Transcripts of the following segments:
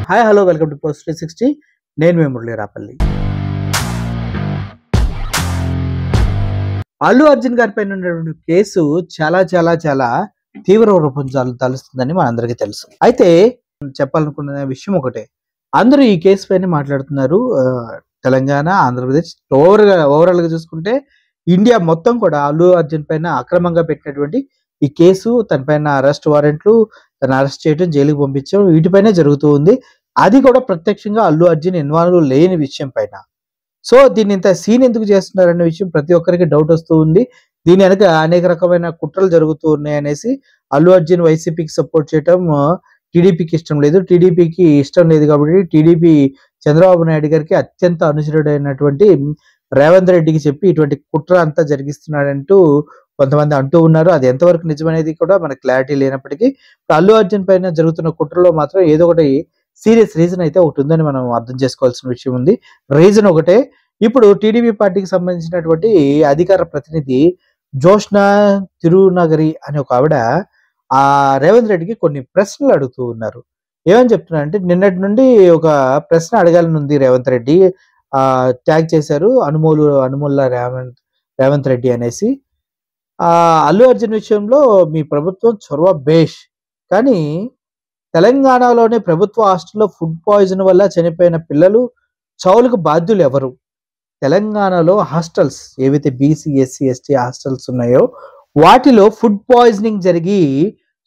Hi hello welcome to post 360. నేను మీ మురళీ రాపల్లి. అల్లు అర్జున్ గారి పైన ఉన్నటువంటి కేసు చాలా చాలా చాలా తీవ్ర రూపం తలుస్తుందని మనందరికీ తెలుసు. అయితే చెప్పాలనుకున్న విషయం ఒకటే, అందరూ ఈ కేసు పైన మాట్లాడుతున్నారు. తెలంగాణ, ఆంధ్రప్రదేశ్ ఓవరాల్ గా చూసుకుంటే ఇండియా మొత్తం కూడా అల్లు అర్జున్ పైన అక్రమంగా పెట్టినటువంటి ఈ కేసు, తన పైన అరెస్ట్ వారెంట్లు, తను అరెస్ట్ చేయడం, జైలుకి పంపించడం, వీటిపైనే జరుగుతూ ఉంది. అది కూడా ప్రత్యక్షంగా అల్లు అర్జున్ ఇన్వాల్వ్ లేని విషయం పైన. సో దీన్ని ఇంత సీన్ ఎందుకు చేస్తున్నారనే విషయం ప్రతి ఒక్కరికి డౌట్ వస్తూ ఉంది. దీని వెనక అనేక రకమైన కుట్రలు జరుగుతూ ఉన్నాయి అనేసి అల్లు అర్జున్ వైసీపీకి సపోర్ట్ చేయటం టీడీపీకి ఇష్టం లేదు. టీడీపీకి ఇష్టం లేదు కాబట్టి టీడీపీ చంద్రబాబు నాయుడు గారికి అత్యంత అనుచరుడైనటువంటి రేవంత్ రెడ్డికి చెప్పి ఇటువంటి కుట్ర అంతా జరిగిస్తున్నాడంటూ కొంతమంది అంటూ ఉన్నారు. అది ఎంతవరకు నిజమనేది కూడా మనకు క్లారిటీ లేనప్పటికీ అల్లు అర్జున్ పైన జరుగుతున్న కుట్రలో మాత్రం ఏదో ఒకటి సీరియస్ రీజన్ అయితే ఒకటి ఉందని మనం అర్థం చేసుకోవాల్సిన విషయం ఉంది. రీజన్ ఒకటే, ఇప్పుడు టీడీపీ పార్టీకి సంబంధించినటువంటి అధికార ప్రతినిధి జోష్నా తిరునగరి అనే ఒక ఆవిడ ఆ రేవంత్ రెడ్డికి కొన్ని ప్రశ్నలు అడుగుతూ ఉన్నారు. ఏమని చెప్తున్నారంటే, నిన్నటి నుండి ఒక ప్రశ్న అడగాలని ఉంది రేవంత్ రెడ్డి, ట్యాగ్ చేశారు అనుమూల రేవంత్ రెడ్డి అనేసి. అల్లు అర్జున్ విషయంలో మీ ప్రభుత్వం చొరవ బేష్, కానీ తెలంగాణలోని ప్రభుత్వ హాస్టల్లో ఫుడ్ పాయిజన్ వల్ల చనిపోయిన పిల్లలు చావులకు బాధ్యులు ఎవరు? తెలంగాణలో హాస్టల్స్ ఏవైతే బీసీ, ఎస్సీ, ఎస్టీ హాస్టల్స్ ఉన్నాయో వాటిలో ఫుడ్ పాయిజనింగ్ జరిగి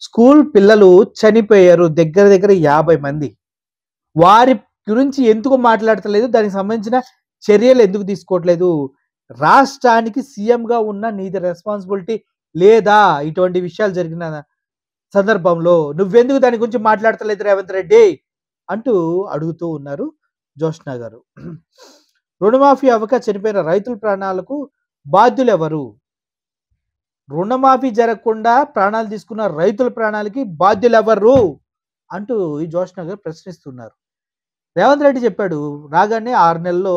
స్కూల్ పిల్లలు చనిపోయారు, దగ్గర దగ్గర 50 మంది. వారి గురించి ఎందుకు మాట్లాడతలేదు? దానికి సంబంధించిన చర్యలు ఎందుకు తీసుకోవట్లేదు? రాష్ట్రానికి సీఎంగా ఉన్న నీది రెస్పాన్సిబిలిటీ లేదా? ఇటువంటి విషయాలు జరిగిన సందర్భంలో నువ్వెందుకు దాని గురించి మాట్లాడతలేదు రేవంత్ రెడ్డి అంటూ అడుగుతూ ఉన్నారు జోష్నా గారు. రుణమాఫీ అవ్వక చనిపోయిన రైతుల ప్రాణాలకు బాధ్యులు ఎవరు? రుణమాఫీ జరగకుండా ప్రాణాలు తీసుకున్న రైతుల ప్రాణాలకి బాధ్యులు ఎవరు అంటూ ఈ జోష్నా గారు ప్రశ్నిస్తున్నారు. రేవంత్ రెడ్డి చెప్పాడు, రాగానే 6 నెలల్లో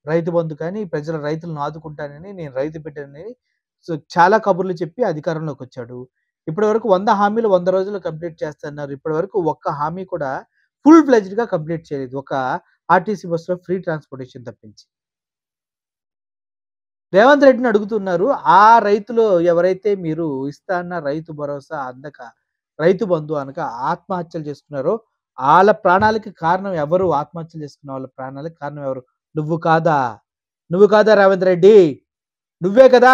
రైతు బంధు కానీ రైతులను ఆదుకుంటానని, నేను రైతు బిడ్డనని చాలా కబుర్లు చెప్పి అధికారంలోకి వచ్చాడు. ఇప్పటి వరకు 100 హామీలు 100 రోజులు కంప్లీట్ చేస్తున్నారు. ఇప్పటి వరకు ఒక్క హామీ కూడా ఫుల్ ఫ్లెడ్జ్డ్ గా కంప్లీట్ చేయలేదు, ఒక ఆర్టీసీ బస్సులో ఫ్రీ ట్రాన్స్పోర్టేషన్ తప్పించి. రేవంత్ రెడ్డిని అడుగుతున్నారు, ఆ రైతులు ఎవరైతే మీరు ఇస్తా అన్న రైతు భరోసా అందక, రైతు బంధు అనక ఆత్మహత్యలు చేసుకున్నారో వాళ్ళ ప్రాణాలకి కారణం ఎవరు? ఆత్మహత్యలు చేసుకున్న వాళ్ళ ప్రాణాలకి కారణం ఎవరు? నువ్వు కాదా రేవంత్ రెడ్డి? నువ్వే కదా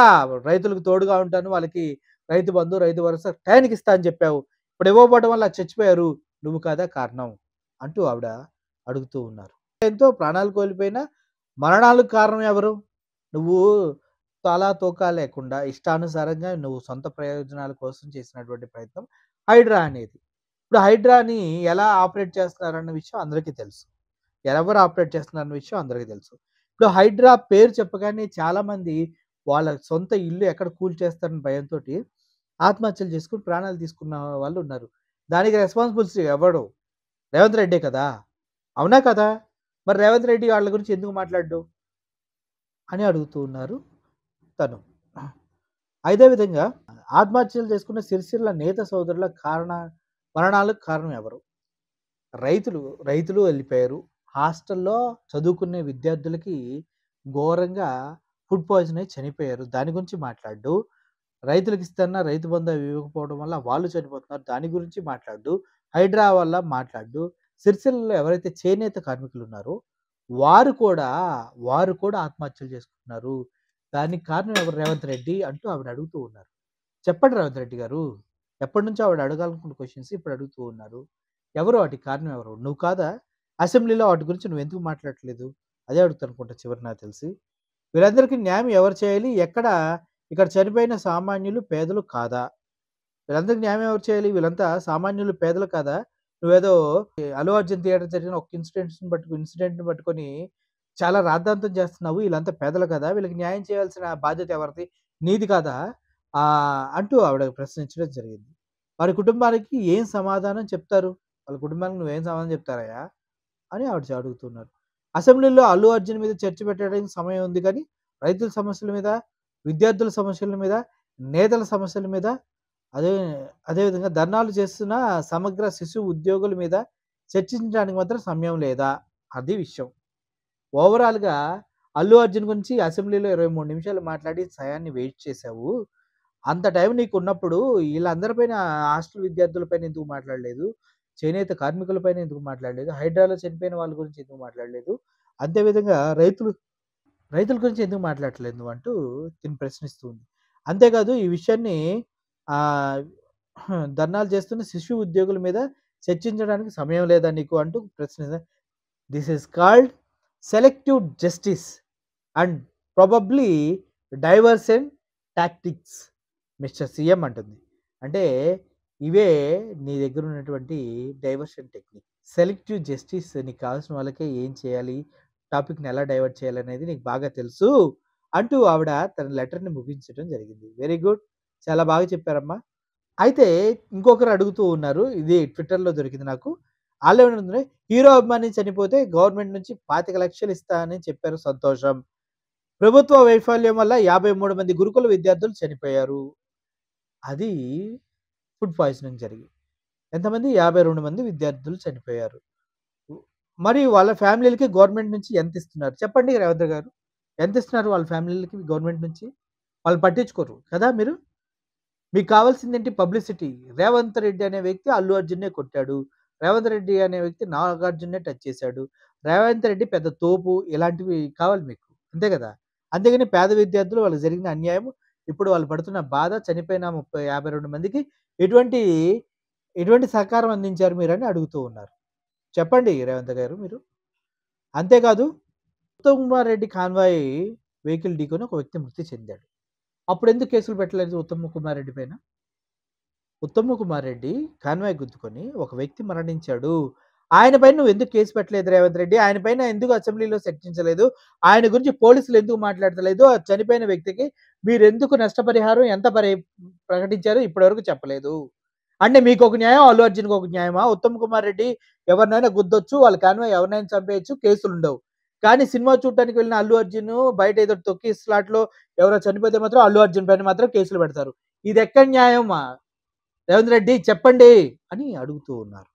రైతులకు తోడుగా ఉంటాను, వాళ్ళకి రైతు బంధు, రైతు భరోసా టైంకి ఇస్తా అని చెప్పావు. ఇప్పుడు ఇవ్వకపోవడం వల్ల చచ్చిపోయారు, నువ్వు కాదా కారణం అంటూ ఆవిడ అడుగుతూ ఉన్నారు. ఎంతో ప్రాణాలు కోల్పోయినా మరణాలకు కారణం ఎవరు? నువ్వు తలా తోకా లేకుండా ఇష్టానుసారంగా నువ్వు సొంత ప్రయోజనాల కోసం చేసినటువంటి ప్రయత్నం హైడ్రా అనేది. ఇప్పుడు హైడ్రాని ఎలా ఆపరేట్ చేస్తున్నారన్న విషయం అందరికీ తెలుసు, ఎవరు ఆపరేట్ చేస్తున్నారన్న విషయం అందరికీ తెలుసు. ఇప్పుడు హైడ్రా పేరు చెప్పగానే చాలా మంది వాళ్ళ సొంత ఇల్లు ఎక్కడ కూల్చేస్తారని భయంతో ఆత్మహత్యలు చేసుకుని ప్రాణాలు తీసుకున్న వాళ్ళు ఉన్నారు. దానికి రెస్పాన్సిబిలిటీ ఎవడు? రేవంత్ రెడ్డే కదా, అవునా కదా? మరి రేవంత్ రెడ్డి వాళ్ళ గురించి ఎందుకు మాట్లాడు అని అడుగుతూ ఉన్నారు తను. అదేవిధంగా ఆత్మహత్యలు చేసుకున్న సిరిసిల్ల నేత సోదరుల మరణాలకు కారణం ఎవరు? రైతులు వెళ్ళిపోయారు. హాస్టల్లో చదువుకునే విద్యార్థులకి ఘోరంగా ఫుడ్ పాయిజన్ అయి చనిపోయారు, దాని గురించి మాట్లాడు. రైతులకు ఇస్తున్న రైతు బంధు ఇవ్వకపోవడం వల్ల వాళ్ళు చనిపోతున్నారు, దాని గురించి మాట్లాడు. హైడ్రా వల్ల మాట్లాడు. సిరిసిల్లలో ఎవరైతే చేనేత కార్మికులు ఉన్నారో వారు కూడా ఆత్మహత్యలు చేసుకుంటున్నారు, దానికి కారణం ఎవరు? రేవంత్ రెడ్డి అంటూ ఆవిడ అడుగుతూ ఉన్నారు. చెప్పండి రేవంత్ రెడ్డి గారు, ఎప్పటి నుంచో ఆవిడ అడగాలనుకున్న క్వశ్చన్స్ ఇప్పుడు అడుగుతూ ఉన్నారు. ఎవరు వాటికి కారణం ఎవరు? నువ్వు కాదా? అసెంబ్లీలో వాటి గురించి నువ్వు ఎందుకు మాట్లాడట్లేదు? అదే అడుగుతాను అనుకుంటా చివరి నాకు తెలిసి. వీళ్ళందరికీ న్యాయం ఎవరు చేయాలి? ఇక్కడ చనిపోయిన సామాన్యులు పేదలు కాదా? వీళ్ళందరికీ న్యాయం ఎవరు చేయాలి? వీళ్ళంతా సామాన్యులు పేదలు కాదా? నువ్వేదో అల్లు అర్జున్ థియేటర్ జరిగిన ఒక ఇన్సిడెంట్ని పట్టుకొని చాలా రాద్ధాంతం చేస్తున్నావు. వీళ్ళంతా పేదలు కదా, వీళ్ళకి న్యాయం చేయాల్సిన బాధ్యత ఎవరిది? నీది కాదా అంటూ ఆవిడ ప్రశ్నించడం జరిగింది. వారి కుటుంబానికి ఏం సమాధానం చెప్తారు? వాళ్ళ కుటుంబానికి నువ్వేం సమాధానం చెప్తారయ్యా అని ఆవిడ అడుగుతున్నారు. అసెంబ్లీలో అల్లు అర్జున్ మీద చర్చ పెట్టడానికి సమయం ఉంది, కానీ రైతుల సమస్యల మీద, విద్యార్థుల సమస్యల మీద, నేతల సమస్యల మీద, అదేవిధంగా ధర్నాలు చేస్తున్న సమగ్ర శిశు ఉద్యోగుల మీద చర్చించడానికి మాత్రం సమయం లేదా? అది విషయం. ఓవరాల్‌గా అల్లు అర్జున్ గురించి అసెంబ్లీలో 23 నిమిషాలు మాట్లాడి టయాన్ని వేస్ట్ చేశావు. అంత టైం నీకున్నప్పుడు ఈళ్ళందరి పైన హాస్టల్ విద్యార్థుల పైన ఎందుకు మాట్లాడలేదు? చేనేత కార్మికుల పైన ఎందుకు మాట్లాడలేదు? హైడ్రాలో చనిపోయిన వాళ్ళ గురించి ఎందుకు మాట్లాడలేదు? అంతే విధంగా రైతుల గురించి ఎందుకు మాట్లాడట్లేదు నువ్వంటూ తిను ప్రశ్నిస్తూ ఉంది. అంతేకాదు ఈ విషయాన్ని ఆహ్, ధర్నాలు చేస్తున్న శిశు ఉద్యోగుల మీద చర్చించడానికి సమయం లేదా నీకు అంటూ this is called selective justice and probably diversion tactics mister CM అంటుంది. అంటే ఇవే నీ దగ్గర ఉన్నటువంటి డైవర్షన్ టెక్నిక్. సెలెక్టివ్ జస్టిస్ నీకు కావాల్సిన వాళ్ళకే ఏం చేయాలి, టాపిక్‌ని ఎలా డైవర్ట్ చేయాలనేది నీకు బాగా తెలుసు అంటూ ఆవిడ తన లెటర్‌ని ముగించడం జరిగింది. Very good. చాలా బాగా చెప్పారమ్మా. అయితే ఇంకొకరు అడుగుతూ ఉన్నారు. ఇది ట్విట్టర్‌లో దొరికింది నాకు. ఆళ్ళేమనుంది, హీరో అభిమాని చనిపోతే గవర్నమెంట్ నుంచి 25,00,000 ఇస్తా అని చెప్పారు సంతోషం. ప్రభుత్వ వైఫల్యం వల్ల 53 మంది గురుకుల విద్యార్థులు చనిపోయారు. అది ఫుడ్ పాయిజనింగ్ జరిగి. ఎంతమంది? 52 మంది విద్యార్థులు చనిపోయారు. ఉ మరి వాళ్ళ ఫ్యామిలీలకి గవర్నమెంట్ నుంచి ఎంతిస్తున్నారు? చెప్పండి రేవంత్ గారు. ఎంతిస్తున్నారు వాళ్ళ ఫ్యామిలీలకి గవర్నమెంట్ నుంచి? వాళ్ళు పట్టించుకోరు కదా మీరు? మీకు కావాల్సిందేంటి పబ్లిసిటీ. రేవంత్ రెడ్డి అనే వ్యక్తి అల్లు అర్జున్‌నే కొట్టాడు. రేవంత్ రెడ్డి అనే వ్యక్తి నాగార్జున్‌నే టచ్ చేశాడు. రేవంత్ రెడ్డి పెద్ద తోపు ఇలాంటివి కావాలి మీకు. అంతే కదా! అంతేగాని పేద విద్యార్థులు వాళ్ళకి జరిగిన అన్యాయం, ఇప్పుడు వాళ్ళు పడుతున్న బాధ, చనిపోయిన 52 మందికి ఎటువంటి, ఎటువంటి సహకారం అందించారు మీరని అడుగుతూ ఉన్నారు. చెప్పండి రేవంత్ గారు మీరు. అంతేకాదు ఉత్తమ్ కుమార్ రెడ్డి కాన్వాయ్ వెహికల్ ఢీకొని ఒక వ్యక్తి మృతి చెందాడు. అప్పుడెందుకు కేసులు పెట్టలేదు ఉత్తమ్ కుమార్ రెడ్డి పైన? ఉత్తమ్ కుమార్ రెడ్డి కాన్వాయ్ గుద్దుకొని ఒక వ్యక్తి మరణించాడు. ఆయన పైన నువ్వెందుకు కేసు పెట్టలేదు రేవంత్ రెడ్డి? ఆయన పైన ఎందుకు అసెంబ్లీలో చర్చించలేదు? ఆయన గురించి పోలీసులు ఎందుకు మాట్లాడతలేదు? ఆ చనిపోయిన వ్యక్తికి మీరెందుకు నష్టపరిహారం ఎంత ప్రకటించారో ఇప్పటివరకు చెప్పలేదు. అంటే మీకొక న్యాయం, అల్లు అర్జున్‌కి ఒక న్యాయమా? ఉత్తమ్ కుమార్ రెడ్డి ఎవరినైనా గుద్దొచ్చు, వాళ్ళ కాన్వాయ్ ఎవరినైనా చంపేయొచ్చు, కేసులుండవు. కానీ సినిమా చూడటానికి వెళ్ళిన అల్లు అర్జున్ బయట ఏదో తొక్కిసలాటలో ఎవరో చనిపోతే మాత్రం అల్లు అర్జున్ పైన మాత్రం కేసులు పెడతారు. ఇదెక్కడి న్యాయమా? రేవంత్ రెడ్డి చెప్పండి అని అడుగుతూ ఉన్నారు.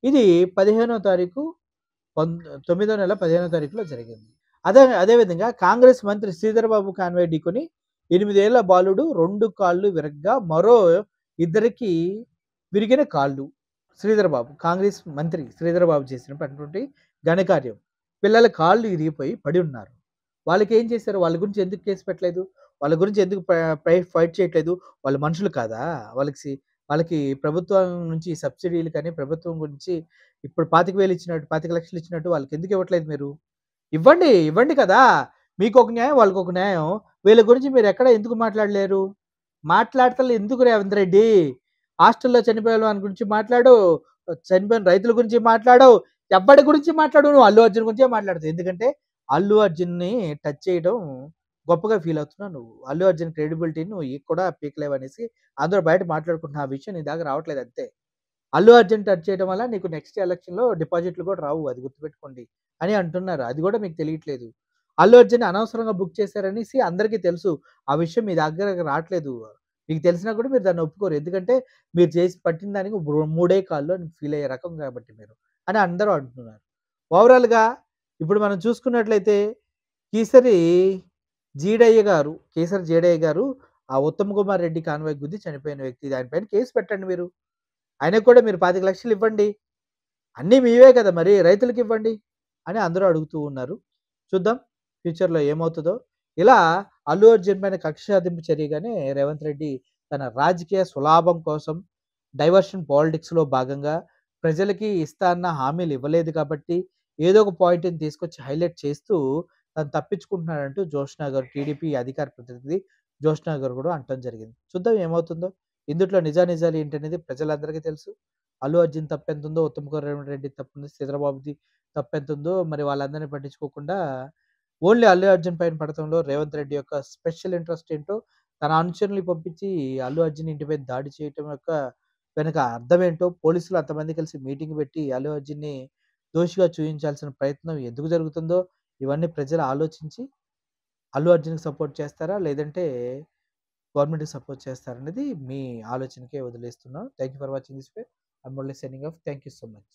ఇది 15వ తారీఖు 9వ నెల 15వ తారీఖులో జరిగింది. అదే విధంగా కాంగ్రెస్ మంత్రి శ్రీధర్ బాబు కాన్వాయ్ ఢీకొని 8 ఏళ్ల బాలుడు 2 కాళ్ళు విరగ్గా మరో ఇద్దరికి విరిగిన కాళ్ళు. శ్రీధర్ బాబు కాంగ్రెస్ మంత్రి శ్రీధర్ బాబు చేసినటువంటి ఘనకార్యం. పిల్లల కాళ్ళు ఇరిగిపోయి పడి ఉన్నారు. వాళ్ళకేం చేశారు? వాళ్ళ గురించి ఎందుకు కేస్ పెట్టలేదు? వాళ్ళ గురించి ఎందుకు ఫైట్ చేయట్లేదు? వాళ్ళు మనుషులు కాదా? వాళ్ళకి ప్రభుత్వం నుంచి సబ్సిడీలు కానీ, ప్రభుత్వం గురించి ఇప్పుడు 25,000 ఇచ్చినట్టు 25,00,000 ఇచ్చినట్టు వాళ్ళకెందుకు ఇవ్వట్లేదు మీరు? ఇవ్వండి. ఇవ్వండి కదా! మీకొక న్యాయం, వాళ్ళకొక న్యాయం. వీళ్ళ గురించి మీరెక్కడ ఎందుకు మాట్లాడలేరు? మాట్లాడతలే ఎందుకు రేవంత్ రెడ్డి? హాస్టల్‌లో చనిపోయిన వాని గురించి మాట్లాడు. చనిపోయిన రైతుల గురించి మాట్లాడవు. ఎవ్వడి గురించి మాట్లాడవు. నువ్వు అల్లు అర్జున్ గురించే మాట్లాడతావు. ఎందుకంటే అల్లు అర్జున్‌ని టచ్ చేయడం గొప్పగా ఫీల్ అవుతున్నావు నువ్వు. అల్లు అర్జున్ క్రెడిబిలిటీని నువ్వు కూడా పీకలేవనేసి అందరూ బయట మాట్లాడుకుంటున్న ఆ విషయం నీ దాకా రావట్లేదు అంతే. అల్లు అర్జున్ టచ్ చేయడం వల్ల నీకు నెక్స్ట్ ఎలక్షన్‌లో డిపాజిట్లు కూడా రావు. అది గుర్తుపెట్టుకోండి అని అంటున్నారు. అది కూడా మీకు తెలియట్లేదు. అల్లు అర్జున్ అనవసరంగా బుక్ చేశారనేసి అందరికీ తెలుసు. ఆ విషయం మీ దగ్గరకి రాట్లేదు. మీకు తెలిసినా కూడా మీరు దాన్ని ఒప్పుకోరు. ఎందుకంటే మీరు చేసి పట్టిన దానికి మూడే కాళ్ళు అని ఫీల్ అయ్యే రకం కాబట్టి మీరు అని అందరూ అంటున్నారు. ఓవరాల్‌గా ఇప్పుడు మనం చూసుకున్నట్లయితే కీసరి కేసరి జీడయ్య గారు ఆ ఉత్తమ్ కుమార్ రెడ్డి కాన్వాయ్ గుద్ది చనిపోయిన వ్యక్తి. దాని పైన కేస్ పెట్టండి మీరు. ఆయనకు కూడా మీరు 25,00,000 ఇవ్వండి. అన్నీ మీవే కదా మరి రైతులకివ్వండి అని అందరూ అడుగుతూ ఉన్నారు. చూద్దాం ఫ్యూచర్‌లో ఏమవుతదో. ఇలా అల్లు అర్జున్ పైన కక్ష సాధింపు చర్యగానే రేవంత్ రెడ్డి తన రాజకీయ స్వలాభం కోసం డైవర్షన్ పాలిటిక్స్‌లో భాగంగా ప్రజలకి ఇస్తా అన్న హామీలు ఇవ్వలేదు కాబట్టి ఏదో ఒక పాయింట్‌ని తీసుకొచ్చి హైలైట్ చేస్తూ తను తప్పించుకుంటున్నాడంటూ జోష్నా గారు టీడీపీ అధికార ప్రతినిధి జోష్నా గారు కూడా అనటం జరిగింది. చూద్దాం ఏమవుతుందో. ఇందుట్లో నిజానిజాలు ఏంటనేది ప్రజలందరికీ తెలుసు. అల్లు అర్జున్ తప్పెంతుందో, ఉత్తమ్ కుమార్ రెడ్డి తప్పుందో, చంద్రబాబుది తప్పెంతుందో మరి వాళ్ళందరిని పట్టించుకోకుండా ఓన్లీ అల్లు అర్జున్ పైన పడటంలో రేవంత్ రెడ్డి యొక్క స్పెషల్ ఇంట్రెస్ట్ ఏంటో తన అనుచరుల్ని పంపించి అల్లు అర్జున్ ఇంటిపై దాడి చేయటం యొక్క వెనక అర్థమేంటో పోలీసులు అంతమంది కలిసి మీటింగ్ పెట్టి అల్లు అర్జున్‌ని దోషిగా చూయించాల్సిన ప్రయత్నం ఎందుకు జరుగుతుందో ఇవన్నీ ప్రజలు ఆలోచించి అల్లు అర్జున్‌కి సపోర్ట్ చేస్తారా? లేదంటే గవర్నమెంట్‌కి సపోర్ట్ చేస్తారనేది మీ ఆలోచనకే వదిలేస్తున్నాను. Thank you for watching this video. I am only signing off. Thank you so much.